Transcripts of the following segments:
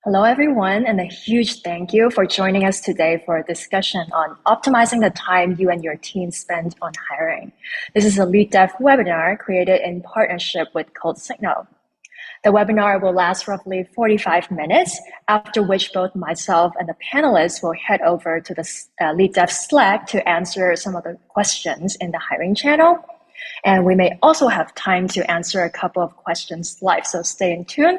Hello, everyone, and a huge thank you for joining us today for a discussion on optimizing the time you and your team spend on hiring. This is a LeadDev webinar created in partnership with CodeSignal. The webinar will last roughly 45 minutes, after which both myself and the panelists will head over to the LeadDev Slack to answer some of the questions in the hiring channel. And we may also have time to answer a couple of questions live, so stay in tune.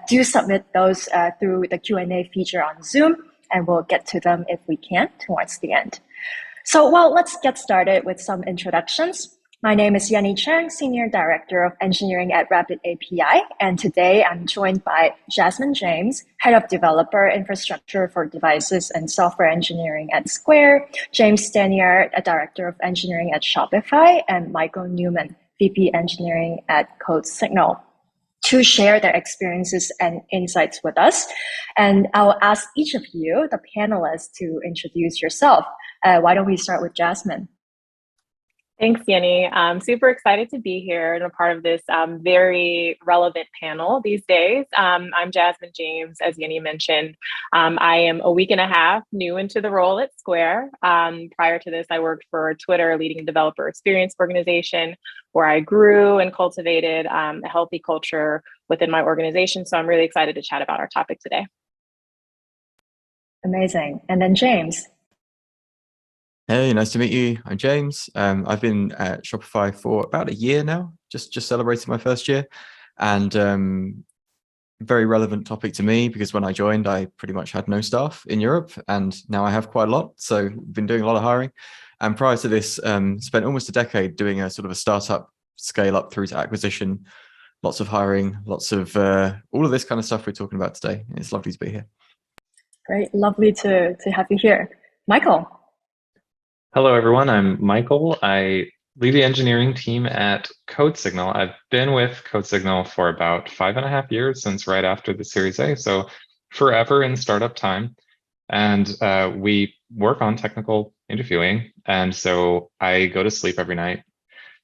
Do submit those through the Q&A feature on Zoom, and we'll get to them if we can towards the end. So, let's get started with some introductions. My name is Yenny Chang, Senior Director of Engineering at Rapid API, and today I'm joined by Jasmine James, Head of Developer Infrastructure for Devices and Software Engineering at Square, James Stanier, a Director of Engineering at Shopify, and Michael Newman, VP Engineering at CodeSignal, to share their experiences and insights with us. And I'll ask each of you, the panelists, to introduce yourself. Why don't we start with Jasmine? Thanks, Yenny. I'm super excited to be here and a part of this very relevant panel these days. I'm Jasmine James, as Yenny mentioned. I am a week and a half new into the role at Square. Prior to this, I worked for Twitter, leading a developer experience organization, where I grew and cultivated a healthy culture within my organization. So I'm really excited to chat about our topic today. Amazing. And then James. Hey, nice to meet you. I'm James. I've been at Shopify for about a year now, just celebrating my first year, and very relevant topic to me because when I joined, I pretty much had no staff in Europe, and now I have quite a lot. So been doing a lot of hiring, and prior to this, spent almost a decade doing a sort of a startup scale up through to acquisition, lots of hiring, lots of all of this kind of stuff we're talking about today. It's lovely to be here. Great, lovely to have you here, Michael. Hello, everyone. I'm Michael. I lead the engineering team at CodeSignal. I've been with CodeSignal for about 5.5 years, since right after the Series A, so forever in startup time. And we work on technical interviewing. And so I go to sleep every night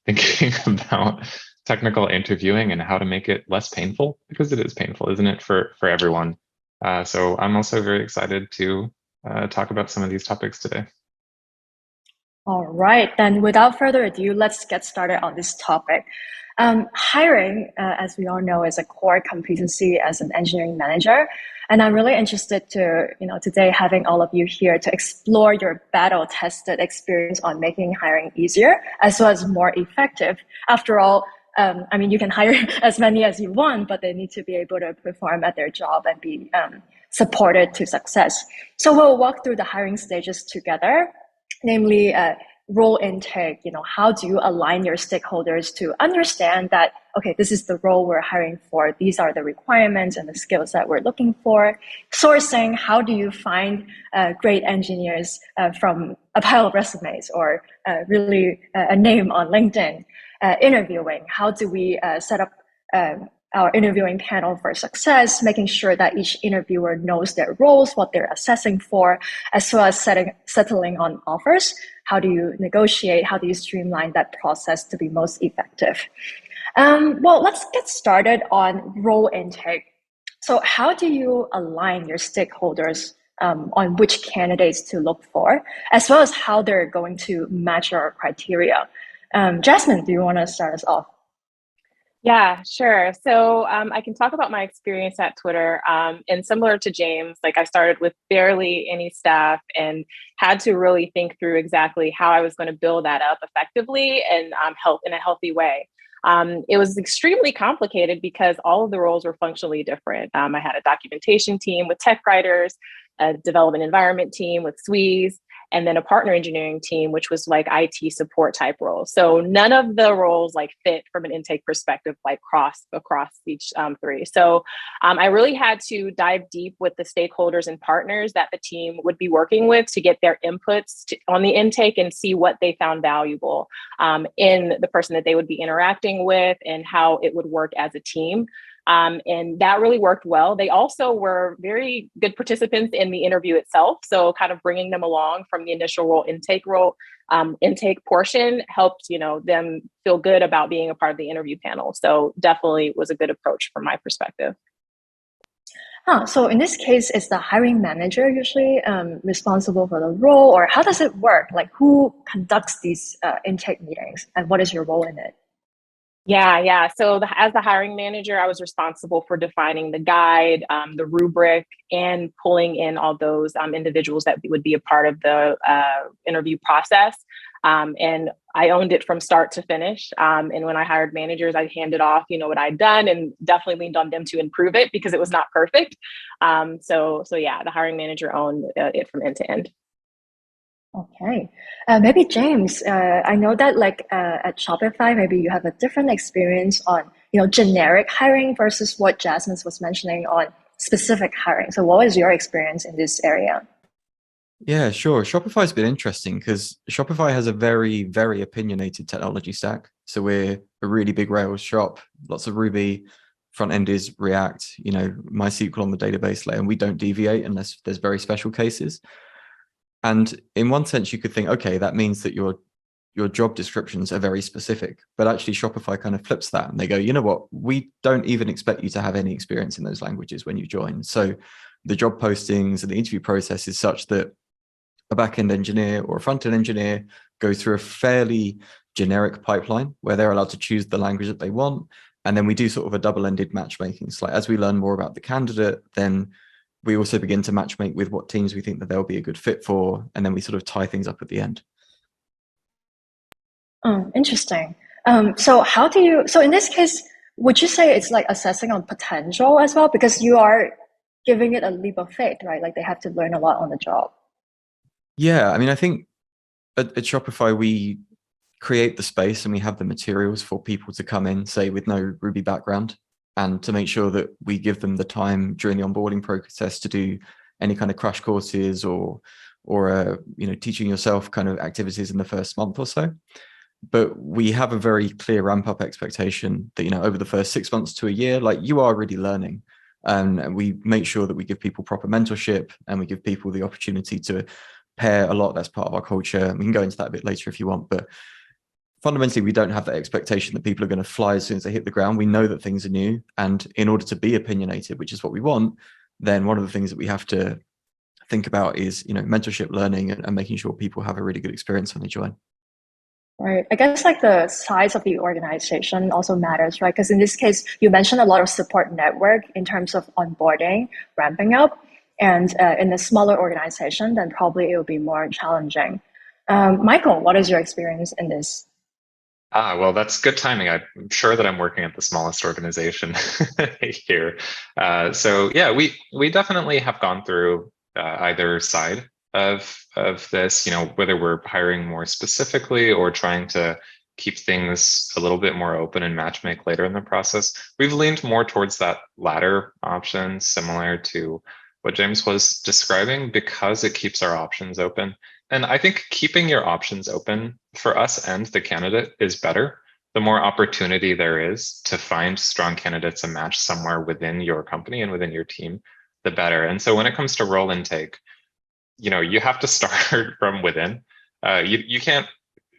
thinking about technical interviewing and how to make it less painful, because it is painful, isn't it, for everyone? So I'm also very excited to talk about some of these topics today. All right, then without further ado, let's get started on this topic. Hiring, as we all know, is a core competency as an engineering manager. And I'm really interested to, today having all of you here to explore your battle-tested experience on making hiring easier as well as more effective. After all, you can hire as many as you want, but they need to be able to perform at their job and be supported to success. So we'll walk through the hiring stages together. Namely, role intake. How do you align your stakeholders to understand that, okay, this is the role we're hiring for, these are the requirements and the skills that we're looking for. Sourcing, how do you find great engineers from a pile of resumes or really a name on LinkedIn? Interviewing, how do we set up our interviewing panel for success, making sure that each interviewer knows their roles, what they're assessing for, as well as settling on offers. How do you negotiate? How do you streamline that process to be most effective? Let's get started on role intake. So how do you align your stakeholders on which candidates to look for, as well as how they're going to match your criteria? Jasmine, do you want to start us off? Yeah, sure. So I can talk about my experience at Twitter. And similar to James, I started with barely any staff and had to really think through exactly how I was going to build that up effectively and help in a healthy way. It was extremely complicated because all of the roles were functionally different. I had a documentation team with tech writers, a development environment team with SWEs, and then a partner engineering team, which was IT support type roles. So none of the roles fit from an intake perspective, across each three. So I really had to dive deep with the stakeholders and partners that the team would be working with to get their inputs on the intake and see what they found valuable in the person that they would be interacting with and how it would work as a team. And that really worked well. They also were very good participants in the interview itself. So kind of bringing them along from the initial intake portion helped, them feel good about being a part of the interview panel. So definitely was a good approach from my perspective. So in this case, is the hiring manager usually responsible for the role, or how does it work? Like, who conducts these intake meetings, and what is your role in it? Yeah. So as the hiring manager, I was responsible for defining the guide, the rubric, and pulling in all those individuals that would be a part of the interview process. And I owned it from start to finish. And when I hired managers, I handed off, what I'd done, and definitely leaned on them to improve it because it was not perfect. So yeah, the hiring manager owned it from end to end. Okay. Maybe James, I know that at Shopify, maybe you have a different experience on, generic hiring versus what Jasmine was mentioning on specific hiring. So what was your experience in this area? Yeah, sure. Shopify's been interesting because Shopify has a very, very opinionated technology stack. So we're a really big Rails shop, lots of Ruby, front end is React, MySQL on the database layer, and we don't deviate unless there's very special cases. And in one sense, you could think, okay, that means that your job descriptions are very specific. But actually, Shopify kind of flips that, and they go, you know what? We don't even expect you to have any experience in those languages when you join. So the job postings and the interview process is such that a back-end engineer or a front-end engineer goes through a fairly generic pipeline where they're allowed to choose the language that they want. And then we do sort of a double-ended matchmaking. So as we learn more about the candidate, then we also begin to matchmake with what teams we think that they'll be a good fit for, and then we sort of tie things up at the end. Oh, interesting. So in this case, would you say it's like assessing on potential as well? Because you are giving it a leap of faith, right? Like they have to learn a lot on the job. Yeah, I mean, I think at Shopify, we create the space and we have the materials for people to come in, say, with no Ruby background, and to make sure that we give them the time during the onboarding process to do any kind of crash courses or teaching yourself kind of activities in the first month or so. But we have a very clear ramp up expectation that, over the first 6 months to a year, like you are already learning. And we make sure that we give people proper mentorship and we give people the opportunity to pair a lot. That's part of our culture. We can go into that a bit later if you want, but fundamentally, we don't have that expectation that people are going to fly as soon as they hit the ground. We know that things are new. And in order to be opinionated, which is what we want, then one of the things that we have to think about is, mentorship, learning, and making sure people have a really good experience when they join. Right. I guess like the size of the organization also matters, right? Because in this case, you mentioned a lot of support network in terms of onboarding, ramping up. And in a smaller organization, then probably it will be more challenging. Michael, what is your experience in this? Well, that's good timing. I'm sure that I'm working at the smallest organization here. So yeah, we definitely have gone through either side of this, whether we're hiring more specifically or trying to keep things a little bit more open and matchmake later in the process. We've leaned more towards that latter option, similar to what James was describing, because it keeps our options open. And I think keeping your options open for us and the candidate is better. The more opportunity there is to find strong candidates and match somewhere within your company and within your team, the better. And so when it comes to role intake, you have to start from within. You can't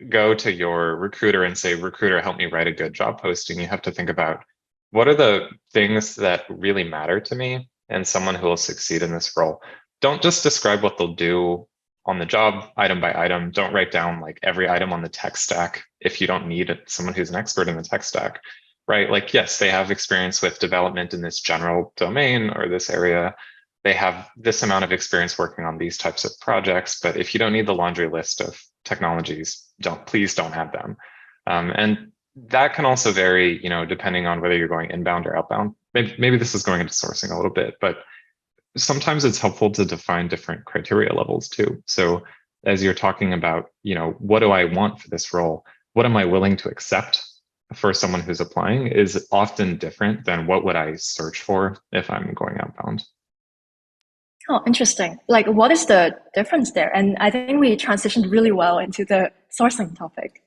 go to your recruiter and say, recruiter, help me write a good job posting. You have to think about, what are the things that really matter to me and someone who will succeed in this role? Don't just describe what they'll do on the job item by item. Don't write down like every item on the tech stack if you don't need someone who's an expert in the tech stack, right? Like, yes, they have experience with development in this general domain or this area. They have this amount of experience working on these types of projects, but if you don't need the laundry list of technologies, please don't have them. And that can also vary, depending on whether you're going inbound or outbound. Maybe this is going into sourcing a little bit, but sometimes it's helpful to define different criteria levels too. So as you're talking about, what do I want for this role? What am I willing to accept for someone who's applying is often different than what would I search for if I'm going outbound. Oh, interesting. Like, what is the difference there? And I think we transitioned really well into the sourcing topic.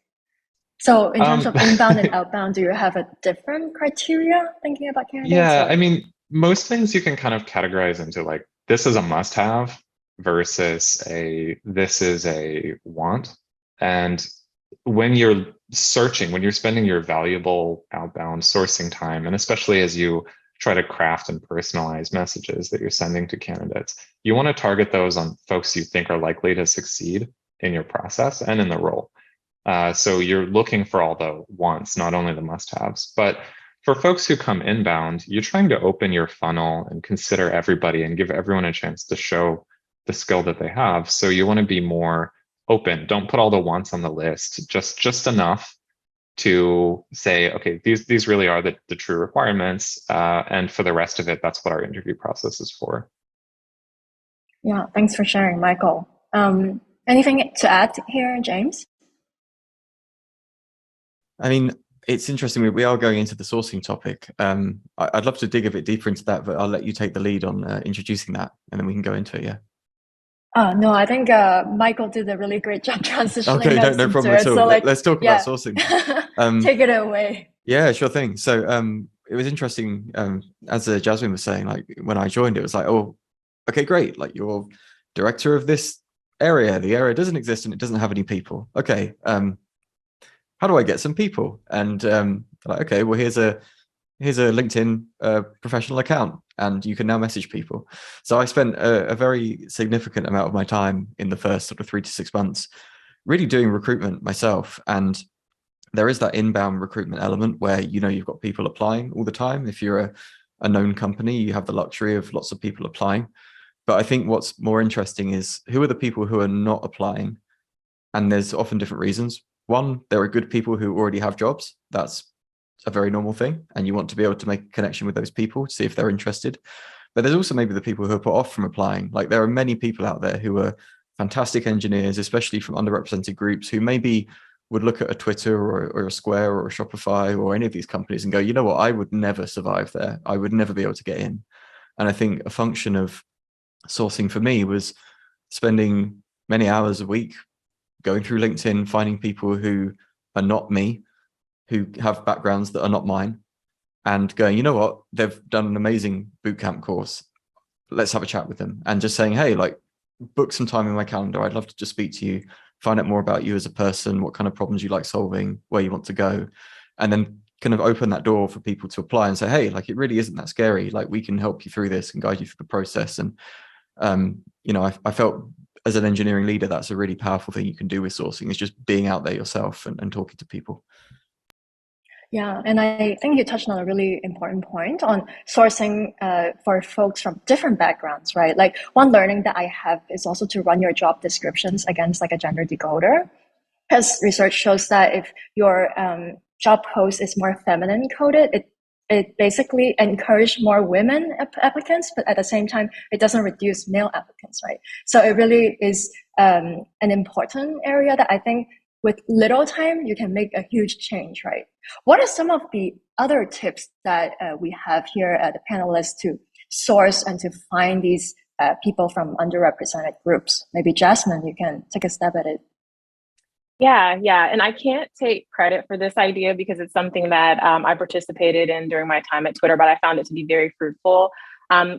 So in terms of inbound and outbound, do you have a different criteria thinking about candidates? Yeah, I mean, most things you can kind of categorize into like, this is a must-have versus this is a want. And when you're searching, when you're spending your valuable outbound sourcing time, and especially as you try to craft and personalize messages that you're sending to candidates. You want to target those on folks you think are likely to succeed in your process and in the role. So you're looking for all the wants, not only the must-haves. But for folks who come inbound, you're trying to open your funnel and consider everybody and give everyone a chance to show the skill that they have. So you want to be more open. Don't put all the wants on the list, just enough to say, okay, these really are the true requirements. And for the rest of it, that's what our interview process is for. Yeah, thanks for sharing, Michael. Anything to add here, James? I mean, it's interesting. We are going into the sourcing topic. I'd love to dig a bit deeper into that, but I'll let you take the lead on introducing that, and then we can go into it. Yeah. No, I think Michael did a really great job transitioning. Okay, us no problem into at it. all. So, like, Let's talk about sourcing. Take it away. Yeah, sure thing. So it was interesting, as Jasmine was saying, like when I joined, it was like, oh, okay, great. Like you're director of this area. The area doesn't exist and it doesn't have any people. Okay, how do I get some people? And like, okay, well, here's a LinkedIn professional account, and you can now message people. So I spent a very significant amount of my time in the first sort of 3 to 6 months really doing recruitment myself. And there is that inbound recruitment element where, you know, you've got people applying all the time. If you're a known company, you have the luxury of lots of people applying. But I think what's more interesting is who are the people who are not applying? And there's often different reasons. One, there are good people who already have jobs. That's a very normal thing. And you want to be able to make a connection with those people to see if they're interested. But there's also maybe the people who are put off from applying. Like there are many people out there who are fantastic engineers, especially from underrepresented groups, who maybe would look at a Twitter or a Square or a Shopify or any of these companies and go, you know what, I would never survive there. I would never be able to get in. And I think a function of sourcing for me was spending many hours a week going through LinkedIn, finding people who are not me, who have backgrounds that are not mine, and going, you know what, they've done an amazing bootcamp course. Let's have a chat with them. And just saying, hey, like, book some time in my calendar. I'd love to just speak to you, find out more about you as a person, what kind of problems you like solving, where you want to go. And then kind of open that door for people to apply and say, hey, like, it really isn't that scary. Like, we can help you through this and guide you through the process. And, you know, I felt as an engineering leader, that's a really powerful thing you can do with sourcing, is just being out there yourself and talking to people. Yeah, and I think you touched on a really important point on sourcing for folks from different backgrounds, right? Like one learning that I have is also to run your job descriptions against like a gender decoder, because research shows that if your job post is more feminine coded, it basically encourages more women applicants, but at the same time, it doesn't reduce male applicants, right? So it really is an important area that I think with little time, you can make a huge change, right? What are some of the other tips that we have here at the panelists to source and to find these people from underrepresented groups? Maybe Jasmine, you can take a stab at it. Yeah. And I can't take credit for this idea because it's something that I participated in during my time at Twitter, but I found it to be very fruitful.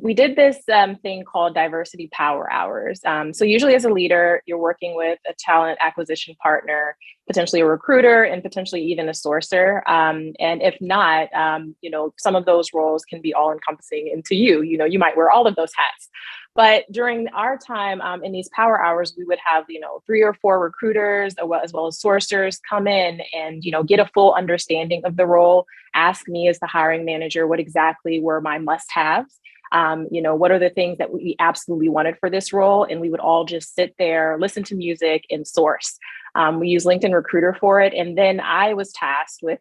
We did this thing called diversity power hours. So usually as a leader, you're working with a talent acquisition partner, potentially a recruiter, and potentially even a sourcer. And if not, you know, some of those roles can be all encompassing into you. You know, you might wear all of those hats. But during our time in these power hours, we would have, you know, 3 or 4 recruiters as well as sourcers come in and, you know, get a full understanding of the role, ask me as the hiring manager what exactly were my must-haves. You know, what are the things that we absolutely wanted for this role? And we would all just sit there, listen to music and source. We use LinkedIn Recruiter for it. And then I was tasked with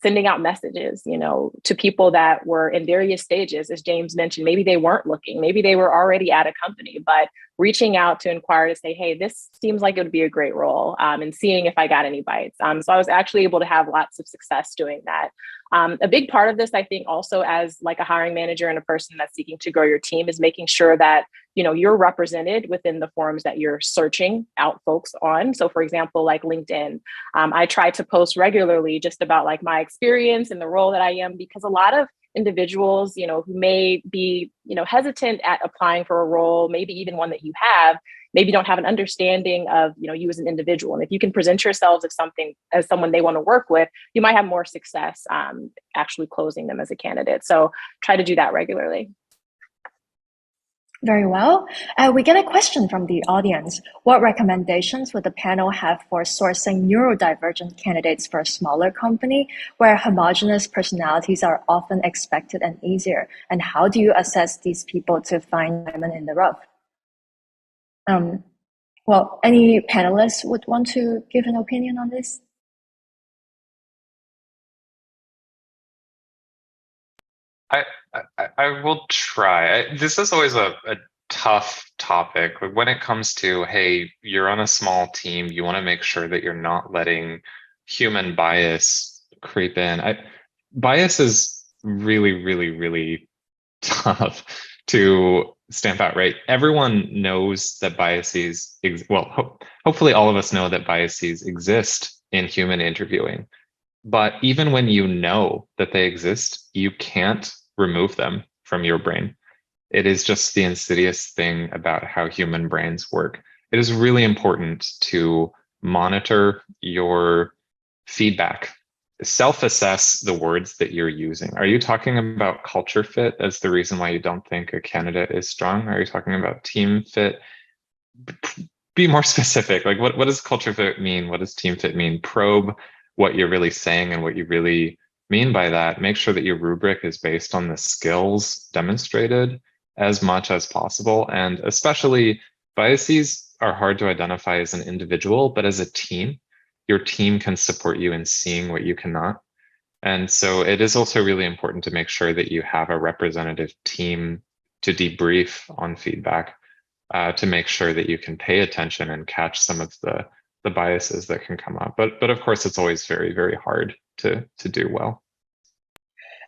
sending out messages, you know, to people that were in various stages. As James mentioned, maybe they weren't looking, maybe they were already at a company, but reaching out to inquire to say, hey, this seems like it would be a great role, and seeing if I got any bites. So I was actually able to have lots of success doing that. A big part of this, I think, also as like a hiring manager and a person that's seeking to grow your team, is making sure that, you know, you're represented within the forums that you're searching out folks on. So for example, like LinkedIn, I try to post regularly just about like my experience and the role that I am, because a lot of individuals, you know, who may be, you know, hesitant at applying for a role, maybe even one that you have, maybe don't have an understanding of, you as an individual. And if you can present yourselves as someone they want to work with, you might have more success actually closing them as a candidate. So try to do that regularly. Very well. We get a question from the audience. What recommendations would the panel have for sourcing neurodivergent candidates for a smaller company where homogeneous personalities are often expected and easier? And how do you assess these people to find diamond in the rough? Well, any panelists would want to give an opinion on this? I will try. This is always a tough topic. When it comes to, hey, you're on a small team, you want to make sure that you're not letting human bias creep in. Bias is really, really, really tough to stamp out, right? Everyone knows that biases, hopefully all of us know that biases exist in human interviewing. But even when you know that they exist, you can't remove them from your brain. It is just the insidious thing about how human brains work. It is really important to monitor your feedback. Self-assess the words that you're using. Are you talking about culture fit as the reason why you don't think a candidate is strong? Are you talking about team fit? Be more specific. Like what does culture fit mean? What does team fit mean? Probe what you're really saying and what you really mean by that. Make sure that your rubric is based on the skills demonstrated as much as possible. And especially biases are hard to identify as an individual, but as a team, your team can support you in seeing what you cannot. And so it is also really important to make sure that you have a representative team to debrief on feedback, to make sure that you can pay attention and catch some of the biases that can come up. But of course, it's always very, very hard to do well.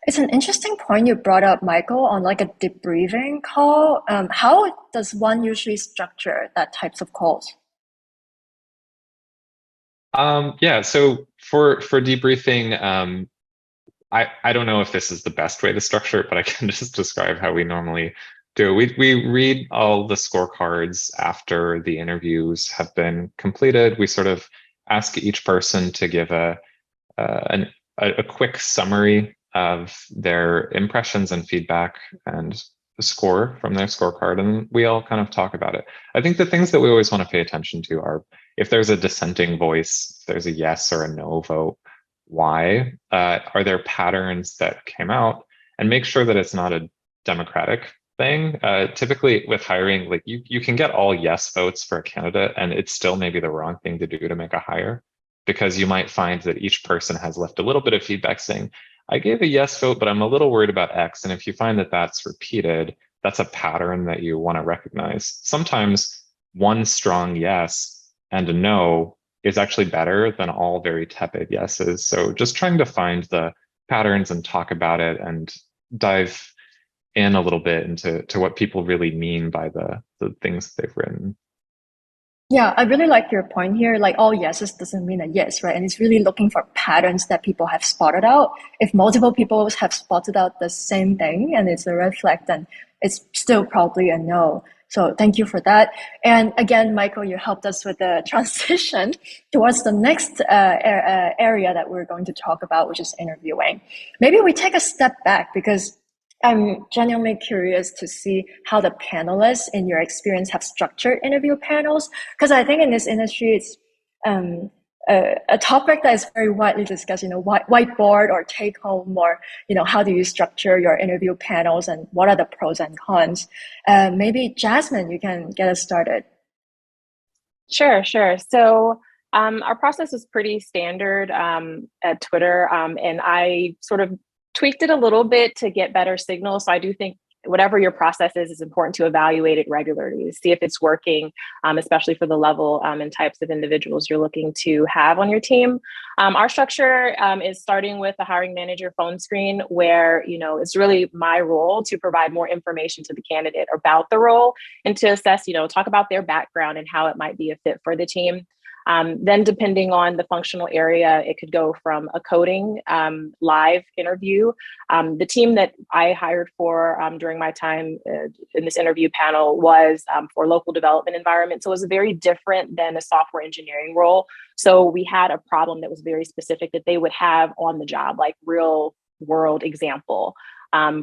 It's an interesting point you brought up, Michael, on like a debriefing call. How does one usually structure that types of calls? Yeah, so for debriefing, I don't know if this is the best way to structure it, but I can just describe how we normally do. We read all the scorecards after the interviews have been completed. We sort of ask each person to give a quick summary of their impressions and feedback and the score from their scorecard, and we all kind of talk about it. I think the things that we always want to pay attention to are if there's a dissenting voice, if there's a yes or a no vote, why? Are there patterns that came out? And make sure that it's not a democratic thing. Typically with hiring, like you can get all yes votes for a candidate and it's still maybe the wrong thing to do to make a hire, because you might find that each person has left a little bit of feedback saying, I gave a yes vote, but I'm a little worried about X. And if you find that that's repeated, that's a pattern that you want to recognize. Sometimes one strong yes and a no is actually better than all very tepid yeses. So just trying to find the patterns and talk about it and dive in a little bit into what people really mean by the things that they've written. Yeah, I really like your point here. Like all yeses doesn't mean a yes, right? And it's really looking for patterns that people have spotted out. If multiple people have spotted out the same thing and it's a red flag, then it's still probably a no. So thank you for that. And again, Michael, you helped us with the transition towards the next area that we're going to talk about, which is interviewing. Maybe we take a step back because I'm genuinely curious to see how the panelists in your experience have structured interview panels, because I think in this industry, it's a topic that is very widely discussed, whiteboard or take home, or, how do you structure your interview panels and what are the pros and cons? Maybe Jasmine, you can get us started. Sure. So our process is pretty standard at Twitter, and I sort of tweaked it a little bit to get better signal. So I do think whatever your process is important to evaluate it regularly to see if it's working, especially for the level and types of individuals you're looking to have on your team. Our structure is starting with the hiring manager phone screen, where it's really my role to provide more information to the candidate about the role and to assess, talk about their background and how it might be a fit for the team. Then depending on the functional area, it could go from a coding live interview. The team that I hired for during my time in this interview panel was for local development environment. So it was very different than a software engineering role. So we had a problem that was very specific that they would have on the job, like real world example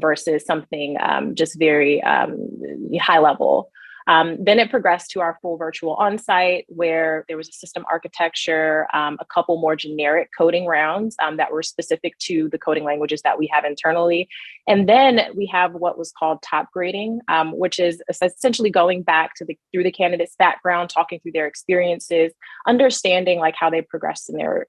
versus something just very high level. Then it progressed to our full virtual on-site where there was a system architecture, a couple more generic coding rounds that were specific to the coding languages that we have internally. And then we have what was called top grading, which is essentially going back to through the candidate's background, talking through their experiences, understanding like how they progressed in their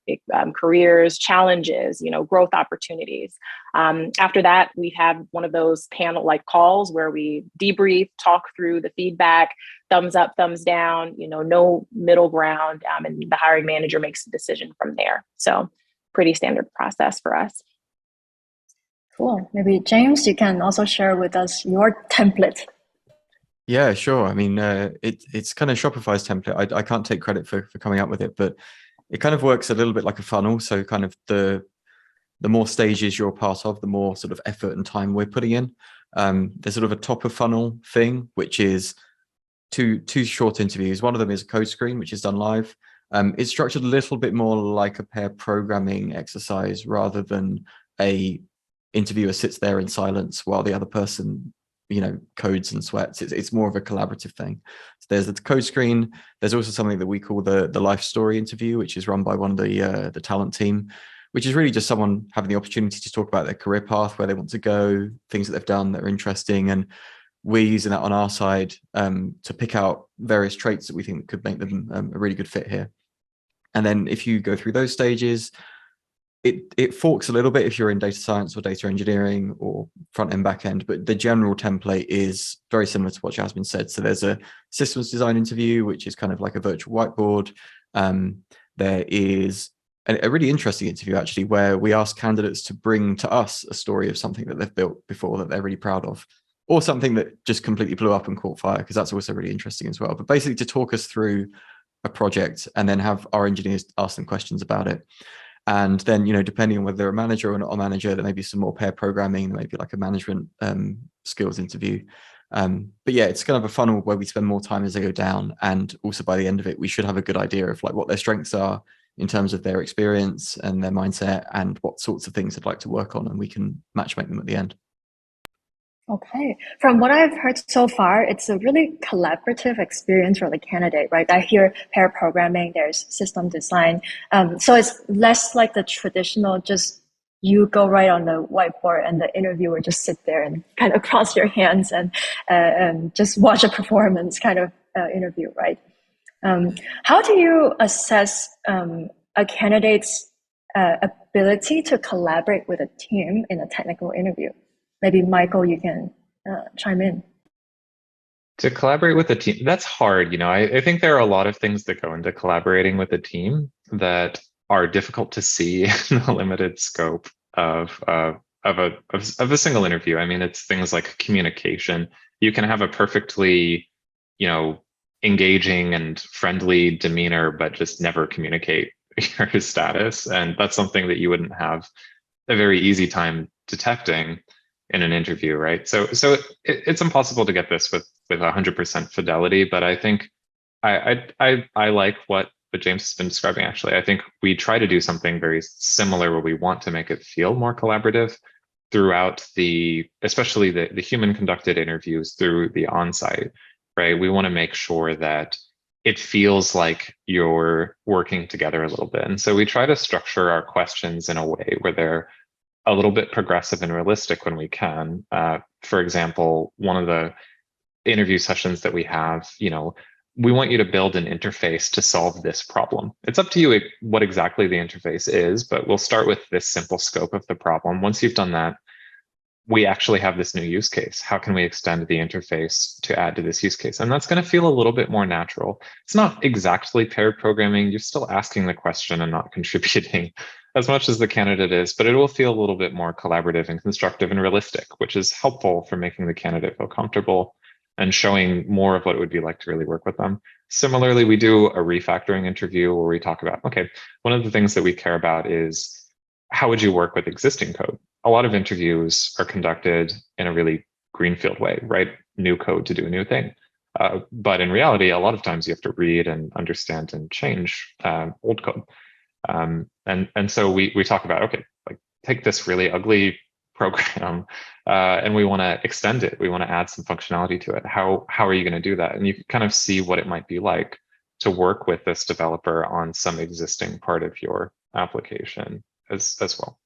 careers, challenges, growth opportunities. After that, we have one of those panel like calls where we debrief, talk through the feedback, thumbs up, thumbs down, no middle ground, and the hiring manager makes a decision from there. So pretty standard process for us. Cool. Maybe James, you can also share with us your template. Yeah, sure. I mean, it's kind of Shopify's template. I can't take credit for coming up with it, but it kind of works a little bit like a funnel. So kind of the more stages you're part of, the more sort of effort and time we're putting in. There's sort of a top of funnel thing, which is two short interviews. One of them is a code screen, which is done live. It's structured a little bit more like a pair programming exercise rather than a interviewer sits there in silence while the other person, codes and sweats. It's more of a collaborative thing. So there's the code screen. There's also something that we call the life story interview, which is run by one of the talent team, which is really just someone having the opportunity to talk about their career path, where they want to go, things that they've done that are interesting. And we're using that on our side to pick out various traits that we think could make them a really good fit here. And then if you go through those stages, it forks a little bit if you're in data science or data engineering or front end, back end, but the general template is very similar to what Jasmine said. So there's a systems design interview, which is kind of like a virtual whiteboard. There is a really interesting interview actually, where we ask candidates to bring to us a story of something that they've built before that they're really proud of, or something that just completely blew up and caught fire, because that's also really interesting as well. But basically to talk us through a project and then have our engineers ask them questions about it. And then, depending on whether they're a manager or not a manager, there may be some more pair programming, there may be like a management skills interview. But yeah, it's kind of a funnel where we spend more time as they go down. And also by the end of it, we should have a good idea of like what their strengths are in terms of their experience and their mindset and what sorts of things they'd like to work on. And we can matchmake them at the end. Okay. From what I've heard so far, it's a really collaborative experience for the candidate, right? I hear pair programming, there's system design. So it's less like the traditional, just you go right on the whiteboard and the interviewer just sit there and kind of cross your hands and just watch a performance kind of interview, right? How do you assess a candidate's ability to collaborate with a team in a technical interview? Maybe Michael, you can chime in. To collaborate with a team, that's hard. I think there are a lot of things that go into collaborating with a team that are difficult to see in the limited scope of a single interview. I mean, it's things like communication. You can have a perfectly, engaging and friendly demeanor, but just never communicate your status. And that's something that you wouldn't have a very easy time detecting in an interview, right? So it's impossible to get this with 100% fidelity, but I think I like what James has been describing. Actually, I think we try to do something very similar where we want to make it feel more collaborative throughout especially the human conducted interviews through the on-site, right? We want to make sure that it feels like you're working together a little bit. And so we try to structure our questions in a way where they're a little bit progressive and realistic when we can. For example, one of the interview sessions that we have, we want you to build an interface to solve this problem. It's up to you what exactly the interface is, but we'll start with this simple scope of the problem. Once you've done that, we actually have this new use case. How can we extend the interface to add to this use case? And that's going to feel a little bit more natural. It's not exactly paired programming. You're still asking the question and not contributing as much as the candidate is, but it will feel a little bit more collaborative and constructive and realistic, which is helpful for making the candidate feel comfortable. and showing more of what it would be like to really work with them. Similarly, we do a refactoring interview where we talk about, okay, one of the things that we care about is how would you work with existing code? A lot of interviews are conducted in a really greenfield way, right? New code to do a new thing. But in reality, a lot of times you have to read and understand and change old code. And so we talk about, okay, like take this really ugly program and we want to extend it. We want to add some functionality to it. How are you going to do that? And you can kind of see what it might be like to work with this developer on some existing part of your application as well.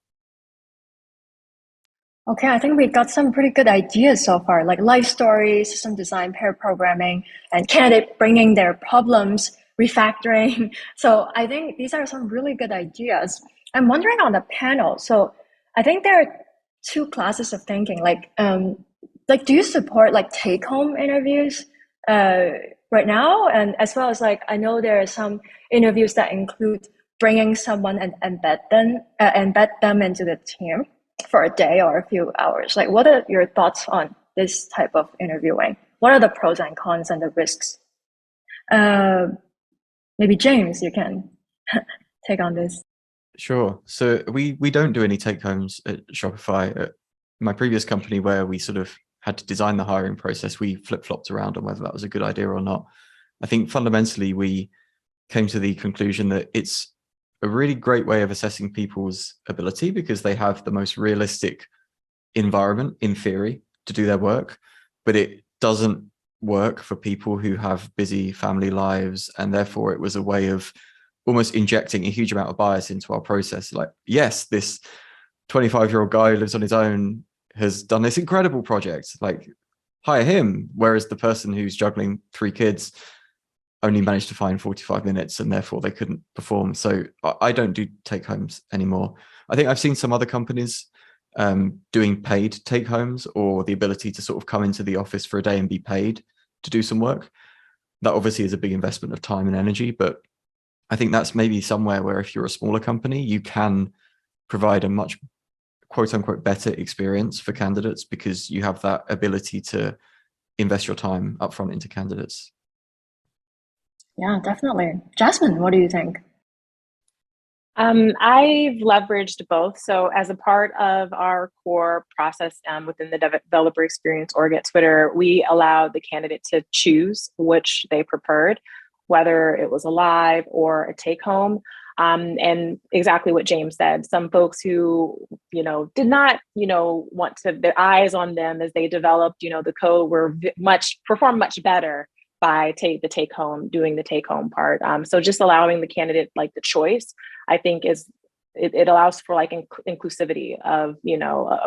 Okay, I think we got some pretty good ideas so far, like life stories, system design, pair programming, and candidate bringing their problems, refactoring. So I think these are some really good ideas. I'm wondering on the panel. So I think there are two classes of thinking. Like do you support like take-home interviews right now? And as well as like, I know there are some interviews that include bringing someone and embed them into the team for a day or a few hours. Like, what are your thoughts on this type of interviewing? What are the pros and cons and the risks? Maybe James, you can take on this. Sure. So we don't do any take homes at Shopify. At my previous company, where we sort of had to design the hiring process, we flip-flopped around on whether that was a good idea or not. I think fundamentally we came to the conclusion that it's a really great way of assessing people's ability because they have the most realistic environment in theory to do their work, but it doesn't work for people who have busy family lives. And therefore it was a way of almost injecting a huge amount of bias into our process. Like, yes, this 25-year-old guy who lives on his own has done this incredible project, like hire him. Whereas the person who's juggling 3 kids only managed to find 45 minutes and therefore they couldn't perform. So I don't do take homes anymore. I think I've seen some other companies doing paid take homes, or the ability to sort of come into the office for a day and be paid to do some work. That obviously is a big investment of time and energy, but I think that's maybe somewhere where if you're a smaller company, you can provide a much quote unquote better experience for candidates because you have that ability to invest your time upfront into candidates. Yeah, definitely. Jasmine, what do you think? I've leveraged both. So as a part of our core process within the developer experience org at Twitter, we allowed the candidate to choose which they preferred, whether it was a live or a take home. And exactly what James said, some folks who, did not, want to, their eyes on them as they developed, the code were performed much better by doing the take home part. So just allowing the candidate like the choice, I think it allows for like inclusivity of,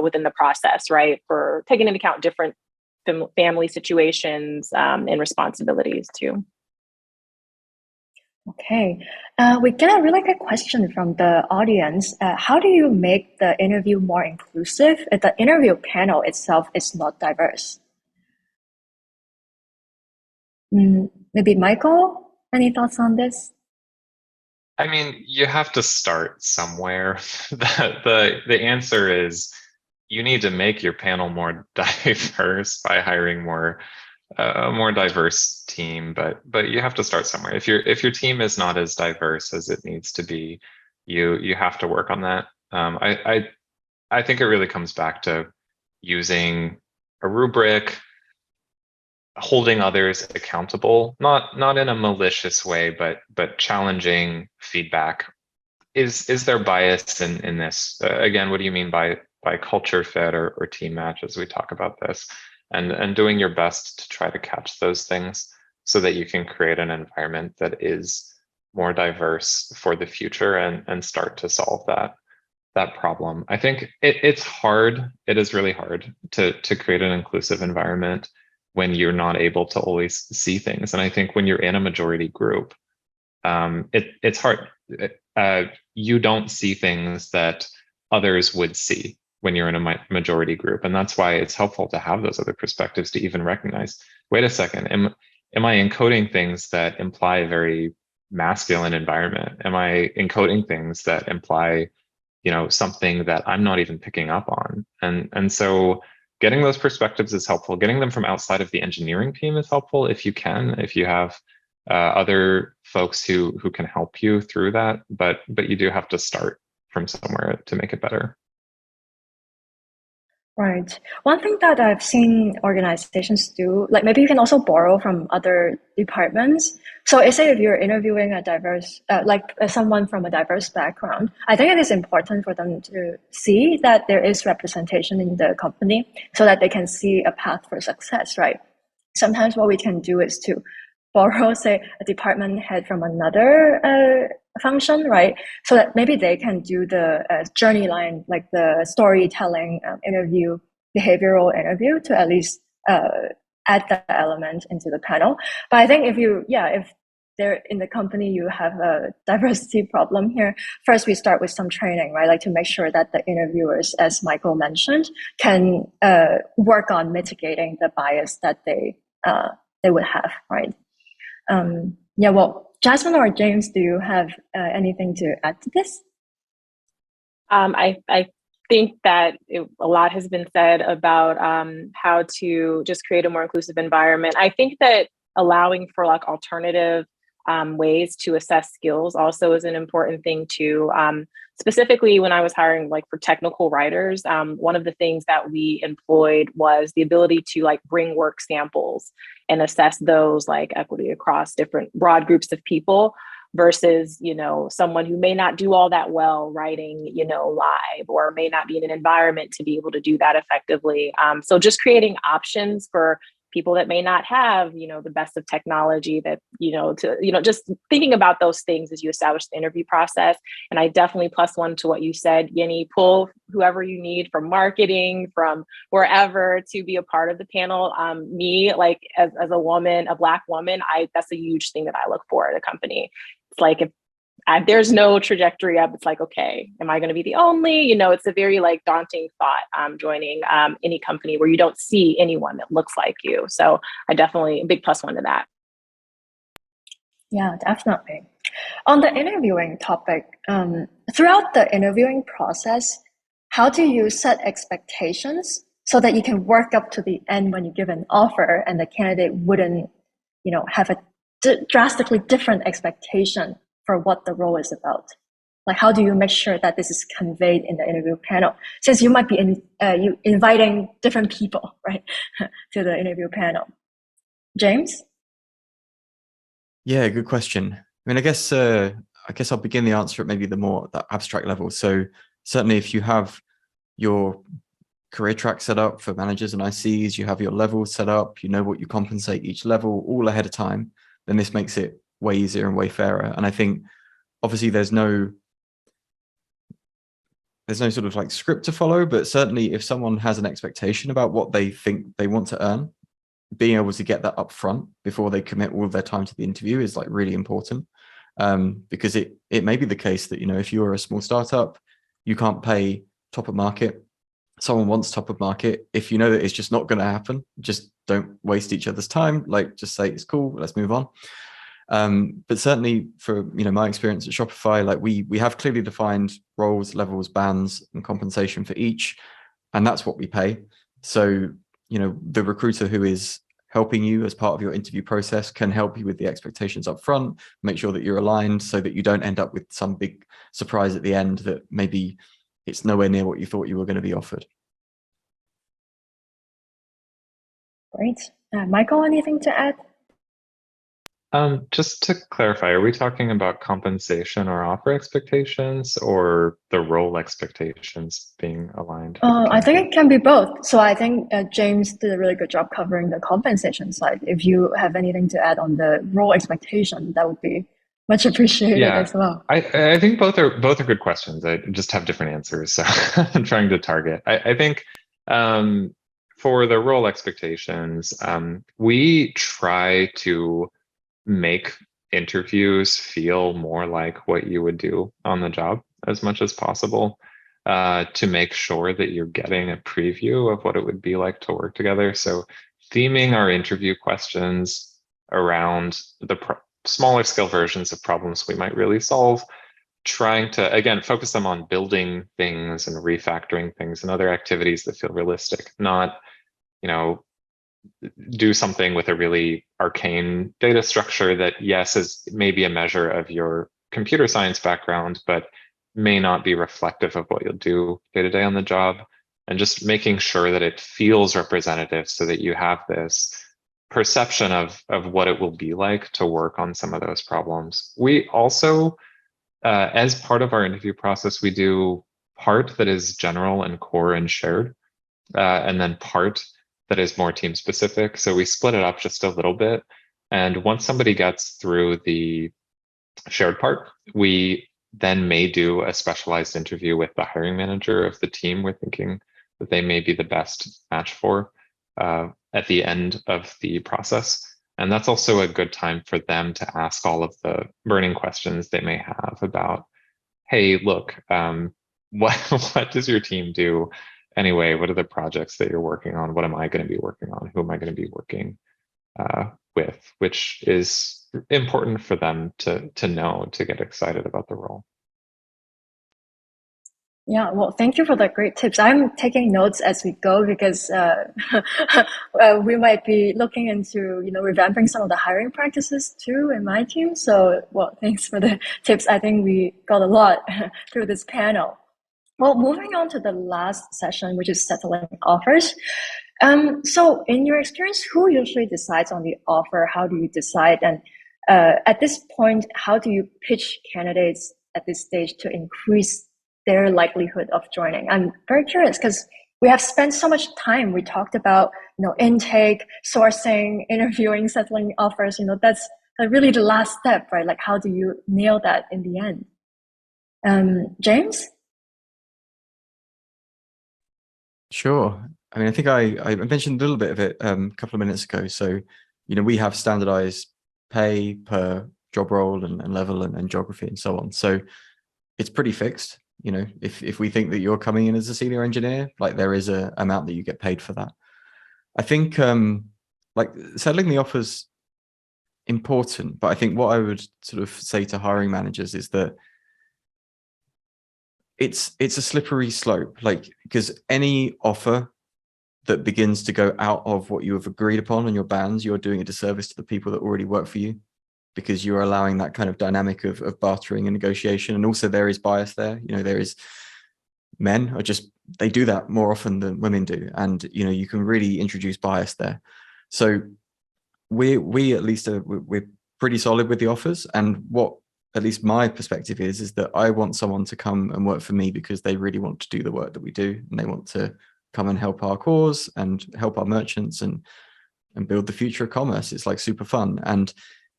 within the process, right? For taking into account different family situations and responsibilities too. Okay, we get a really good question from the audience. How do you make the interview more inclusive if the interview panel itself is not diverse? Maybe Michael, any thoughts on this? I mean, you have to start somewhere. The answer is you need to make your panel more diverse by hiring a more diverse team, but you have to start somewhere. If your team is not as diverse as it needs to be, you have to work on that. I think it really comes back to using a rubric, holding others accountable, not in a malicious way, but challenging feedback. Is there bias in this? Again, what do you mean by culture fit or team match as we talk about this? And doing your best to try to catch those things so that you can create an environment that is more diverse for the future and start to solve that problem. I think it's hard. It is really hard to create an inclusive environment when you're not able to always see things. And I think when you're in a majority group, it's hard. You don't see things that others would see when you're in a majority group. And that's why it's helpful to have those other perspectives to even recognize, wait a second, am I encoding things that imply a very masculine environment? Am I encoding things that imply, something that I'm not even picking up on? And so getting those perspectives is helpful. Getting them from outside of the engineering team is helpful if you can, if you have other folks who can help you through that. But you do have to start from somewhere to make it better. Right. One thing that I've seen organizations do, like maybe you can also borrow from other departments. So say if you're interviewing a diverse, someone from a diverse background, I think it is important for them to see that there is representation in the company so that they can see a path for success, right? Sometimes what we can do is to borrow, say, a department head from another function, right? So that maybe they can do the journey line, like the storytelling interview, behavioral interview, to at least add that element into the panel. But I think if they're in the company, you have a diversity problem here. First, we start with some training, right? Like to make sure that the interviewers, as Michael mentioned, can work on mitigating the bias that they would have, right? Well, Jasmine or James, do you have anything to add to this? I think that a lot has been said about how to just create a more inclusive environment. I think that allowing for like alternative ways to assess skills also is an important thing too. Specifically, when I was hiring like for technical writers, one of the things that we employed was the ability to like bring work samples and assess those like equity across different broad groups of people versus, someone who may not do all that well writing, live, or may not be in an environment to be able to do that effectively. So just creating options for people that may not have, the best of technology, that, just thinking about those things as you establish the interview process. And I definitely +1 to what you said, Yenny, pull whoever you need from marketing, from wherever to be a part of the panel. Me, like as a woman, a Black woman, that's a huge thing that I look for at a company. It's like, if there's no trajectory up, it's like, okay, am I going to be the only? It's a very like daunting thought joining any company where you don't see anyone that looks like you. So I definitely, a big +1 to that. Yeah, definitely. On the interviewing topic, throughout the interviewing process, how do you set expectations so that you can work up to the end when you give an offer and the candidate wouldn't, have a drastically different expectation for what the role is about? Like, how do you make sure that this is conveyed in the interview panel? Since you might be inviting different people, right, to the interview panel. James? Yeah, good question. I mean, I guess I'll begin the answer at maybe the abstract level. So certainly if you have your career track set up for managers and ICs, you have your levels set up, you know what you compensate each level all ahead of time, then this makes it way easier and way fairer. And I think obviously there's no sort of like script to follow, but certainly if someone has an expectation about what they think they want to earn, being able to get that up front before they commit all of their time to the interview is like really important. Because it may be the case that, if you're a small startup, you can't pay top of market. Someone wants top of market. If you know that it's just not going to happen, just don't waste each other's time. Like, just say it's cool, let's move on. But certainly for my experience at Shopify, like we have clearly defined roles, levels, bands, and compensation for each, and that's what we pay. So the recruiter who is helping you as part of your interview process can help you with the expectations up front, make sure that you're aligned so that you don't end up with some big surprise at the end that maybe it's nowhere near what you thought you were going to be offered. Great. Michael, anything to add? Just to clarify, are we talking about compensation or offer expectations, or the role expectations being aligned? I think it can be both. So I think James did a really good job covering the compensation side. If you have anything to add on the role expectation, that would be much appreciated as well. I think both are good questions. I just have different answers, so I'm trying to target. I think for the role expectations, we try to make interviews feel more like what you would do on the job as much as possible, to make sure that you're getting a preview of what it would be like to work together. So theming our interview questions around the smaller scale versions of problems we might really solve, trying to, again, focus them on building things and refactoring things and other activities that feel realistic, not do something with a really arcane data structure that, yes, is maybe a measure of your computer science background, but may not be reflective of what you'll do day to day on the job. And just making sure that it feels representative so that you have this perception of what it will be like to work on some of those problems. We also, as part of our interview process, we do part that is general and core and shared, and then part that is more team specific. So we split it up just a little bit. And once somebody gets through the shared part, we then may do a specialized interview with the hiring manager of the team we're thinking that they may be the best match for at the end of the process. And that's also a good time for them to ask all of the burning questions they may have about, hey, look, what does your team do anyway? What are the projects that you're working on? What am I going to be working on? Who am I going to be working with? Which is important for them to know, to get excited about the role. Yeah, well, thank you for the great tips. I'm taking notes as we go because we might be looking into, revamping some of the hiring practices too in my team. So, well, thanks for the tips. I think we got a lot through this panel. Well, moving on to the last session, which is settling offers. So in your experience, who usually decides on the offer? How do you decide? And at this point, how do you pitch candidates at this stage to increase their likelihood of joining? I'm very curious because we have spent so much time. We talked about, intake, sourcing, interviewing, settling offers. That's really the last step, right? Like, how do you nail that in the end? James? Sure. I mean, I think I mentioned a little bit of it a couple of minutes ago. So, we have standardized pay per job role and level and geography and so on. So it's pretty fixed. If we think that you're coming in as a senior engineer, like there is a amount that you get paid for that. I think like settling the offers important, but I think what I would sort of say to hiring managers is that it's a slippery slope, like, because any offer that begins to go out of what you have agreed upon in your bands, you're doing a disservice to the people that already work for you, because you're allowing that kind of dynamic of bartering and negotiation. And also there is bias there. There is, men are just, they do that more often than women do. And, you can really introduce bias there. So we at least we're pretty solid with the offers. And what at least my perspective is that I want someone to come and work for me because they really want to do the work that we do. And they want to come and help our cause and help our merchants and build the future of commerce. It's like super fun. And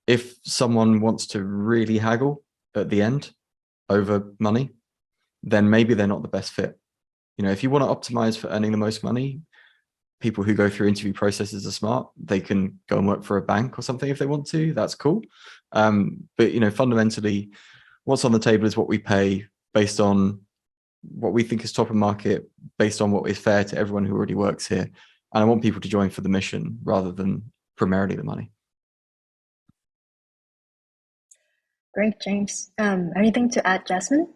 if someone wants to really haggle at the end over money, then maybe they're not the best fit. If you want to optimize for earning the most money, people who go through interview processes are smart. They can go and work for a bank or something if they want to. That's cool. But fundamentally, what's on the table is what we pay based on what we think is top of market, based on what is fair to everyone who already works here. And I want people to join for the mission rather than primarily the money. Great, James. Anything to add, Jasmine?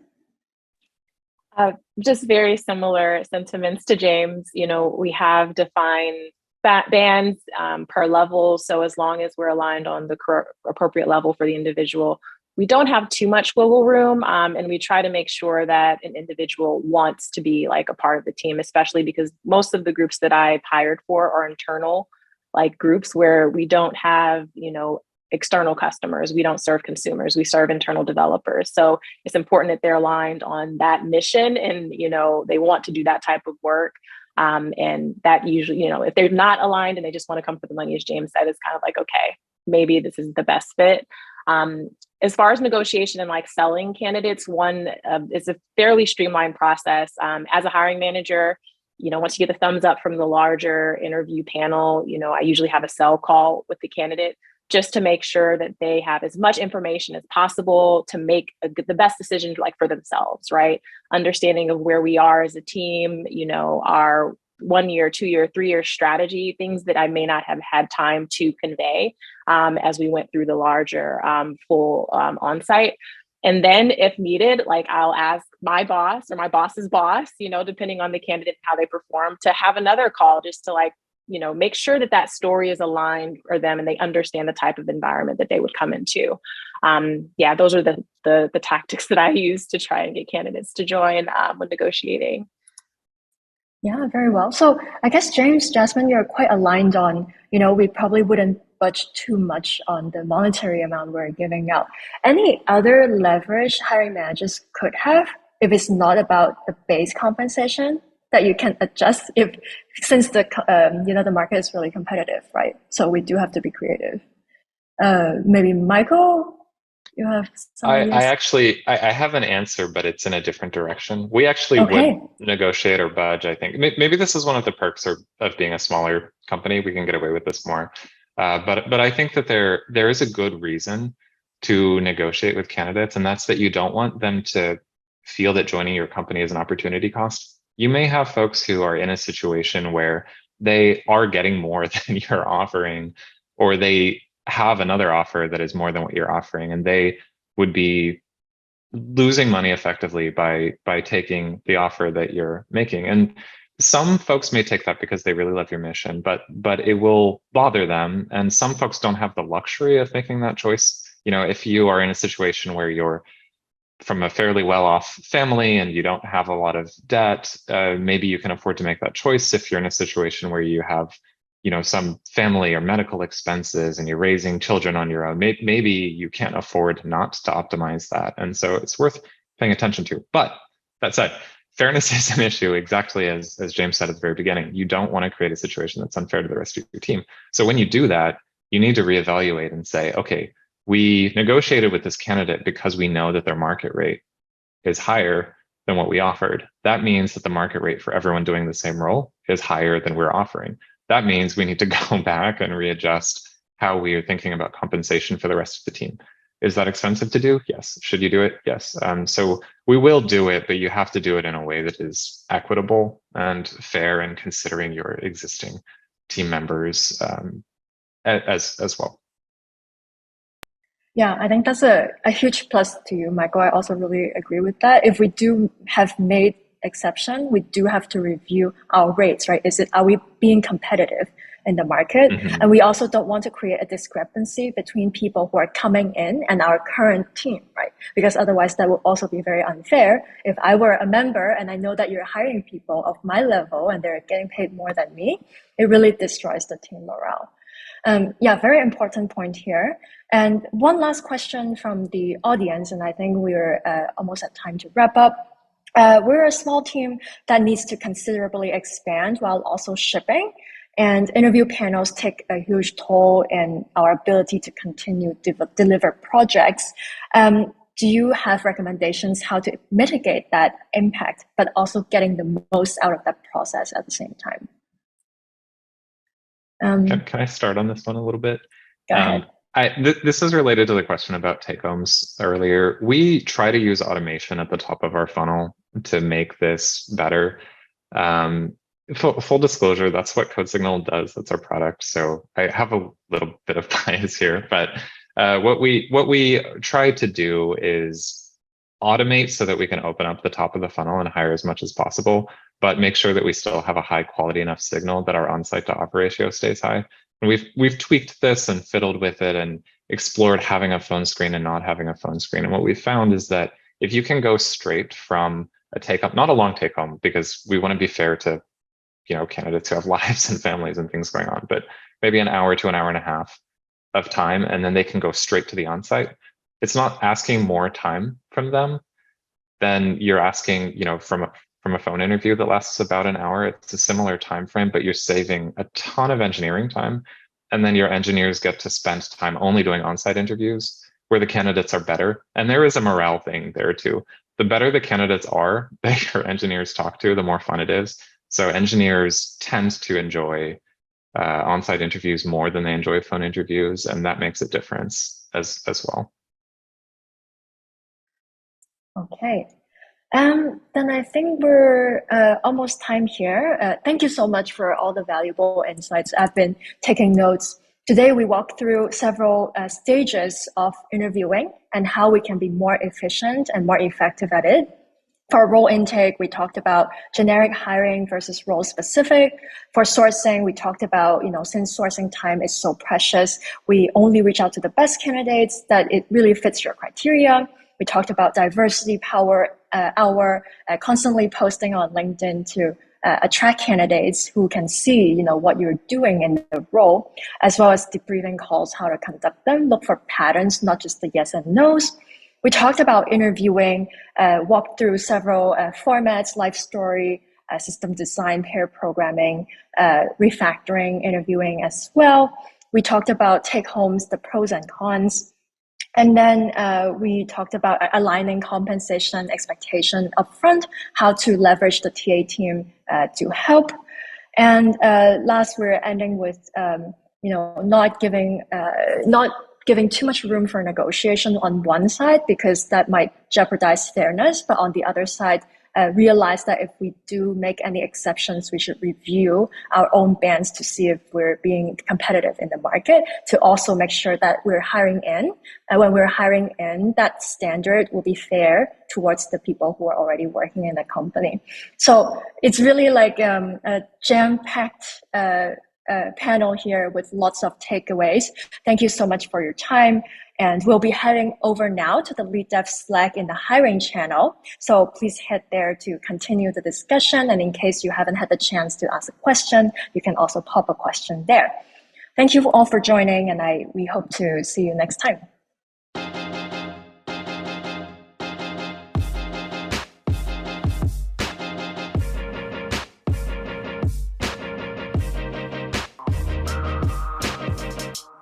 Just very similar sentiments to James. We have defined bands per level. So as long as we're aligned on the appropriate level for the individual, we don't have too much wiggle room. And we try to make sure that an individual wants to be like a part of the team, especially because most of the groups that I've hired for are internal like groups where we don't have, external customers. We don't serve consumers. We serve internal developers. So it's important that they're aligned on that mission and, they want to do that type of work. And that usually, if they're not aligned and they just want to come for the money, as James said, it's kind of like, okay, maybe this is the best fit. As far as negotiation and like selling candidates, it's a fairly streamlined process. As a hiring manager, once you get the thumbs up from the larger interview panel, I usually have a sell call with the candidate just to make sure that they have as much information as possible to make the best decision like for themselves, right? Understanding of where we are as a team, our 1 year, 2 year, 3 year strategy, things that I may not have had time to convey as we went through the larger full onsite. And then if needed, like I'll ask my boss or my boss's boss, depending on the candidate and how they perform, to have another call just to like make sure that that story is aligned for them and they understand the type of environment that they would come into. Those are the tactics that I use to try and get candidates to join when negotiating. Yeah, very well. So I guess James, Jasmine, you're quite aligned on, we probably wouldn't budge too much on the monetary amount we're giving out. Any other leverage hiring managers could have if it's not about the base compensation that you can adjust since the market is really competitive, right? So we do have to be creative. Maybe Michael, you have some I have an answer, but it's in a different direction. We actually would negotiate or budge, I think. Maybe this is one of the perks of being a smaller company. We can get away with this more. But I think that there is a good reason to negotiate with candidates, and that's that you don't want them to feel that joining your company is an opportunity cost. You may have folks who are in a situation where they are getting more than you're offering, or they have another offer that is more than what you're offering, and they would be losing money effectively by taking the offer that you're making. And some folks may take that because they really love your mission, but it will bother them. And some folks don't have the luxury of making that choice. If you are in a situation where you're from a fairly well-off family and you don't have a lot of debt, maybe you can afford to make that choice. If you're in a situation where you have some family or medical expenses and you're raising children on your own, maybe you can't afford not to optimize that. And so it's worth paying attention to. But that said, fairness is an issue, exactly as James said at the very beginning. You don't want to create a situation that's unfair to the rest of your team. So when you do that, you need to reevaluate and say, okay, we negotiated with this candidate because we know that their market rate is higher than what we offered. That means that the market rate for everyone doing the same role is higher than we're offering. That means we need to go back and readjust how we are thinking about compensation for the rest of the team. Is that expensive to do? Yes. Should you do it? Yes. So we will do it, but you have to do it in a way that is equitable and fair and considering your existing team members as well. Yeah, I think that's a huge plus to you, Michael. I also really agree with that. If we do have made exception, we do have to review our rates, right? Are we being competitive in the market? Mm-hmm. And we also don't want to create a discrepancy between people who are coming in and our current team, right? Because otherwise that would also be very unfair. If I were a member and I know that you're hiring people of my level and they're getting paid more than me, it really destroys the team morale. Very important point here. And one last question from the audience, and I think we're almost at time to wrap up. We're a small team that needs to considerably expand while also shipping, and interview panels take a huge toll in our ability to continue deliver projects. Do you have recommendations how to mitigate that impact, but also getting the most out of that process at the same time? Can I start on this one a little bit? Go ahead. This is related to the question about take-homes earlier. We try to use automation at the top of our funnel to make this better. Full disclosure, that's what CodeSignal does. That's our product. So I have a little bit of bias here, but what we try to do is automate so that we can open up the top of the funnel and hire as much as possible, but make sure that we still have a high quality enough signal that our on-site to off ratio stays high. And we've tweaked this and fiddled with it and explored having a phone screen and not having a phone screen. And what we've found is that if you can go straight from a take-home, not a long take-home, because we want to be fair to candidates who have lives and families and things going on, but maybe an hour to an hour and a half of time, and then they can go straight to the on-site. It's not asking more time from them than you're asking, from a phone interview that lasts about an hour. It's a similar time frame, but you're saving a ton of engineering time. And then your engineers get to spend time only doing on-site interviews where the candidates are better. And there is a morale thing there too. The better the candidates are that your engineers talk to, the more fun it is. So engineers tend to enjoy on-site interviews more than they enjoy phone interviews, and that makes a difference as well. Okay. Then I think we're almost time here. Thank you so much for all the valuable insights. I've been taking notes. Today, we walked through several stages of interviewing and how we can be more efficient and more effective at it. For role intake, we talked about generic hiring versus role specific. For sourcing, we talked about, since sourcing time is so precious, we only reach out to the best candidates that it really fits your criteria. We talked about diversity power hour, constantly posting on LinkedIn to attract candidates who can see, what you're doing in the role, as well as debriefing calls, how to conduct them, look for patterns, not just the yes and no's. We talked about interviewing, walked through several formats, life story, system design, pair programming, refactoring, interviewing as well. We talked about take-homes, the pros and cons. And then we talked about aligning compensation expectation upfront, how to leverage the TA team to help. And last, we're ending with, not giving too much room for negotiation on one side, because that might jeopardize fairness. But on the other side, realize that if we do make any exceptions, we should review our own bands to see if we're being competitive in the market, to also make sure that we're hiring in. And when we're hiring in, that standard will be fair towards the people who are already working in the company. So it's really like a jam-packed panel here with lots of takeaways. Thank you so much for your time. And we'll be heading over now to the LeadDev Slack in the hiring channel. So please head there to continue the discussion. And in case you haven't had the chance to ask a question, you can also pop a question there. Thank you all for joining, and we hope to see you next time.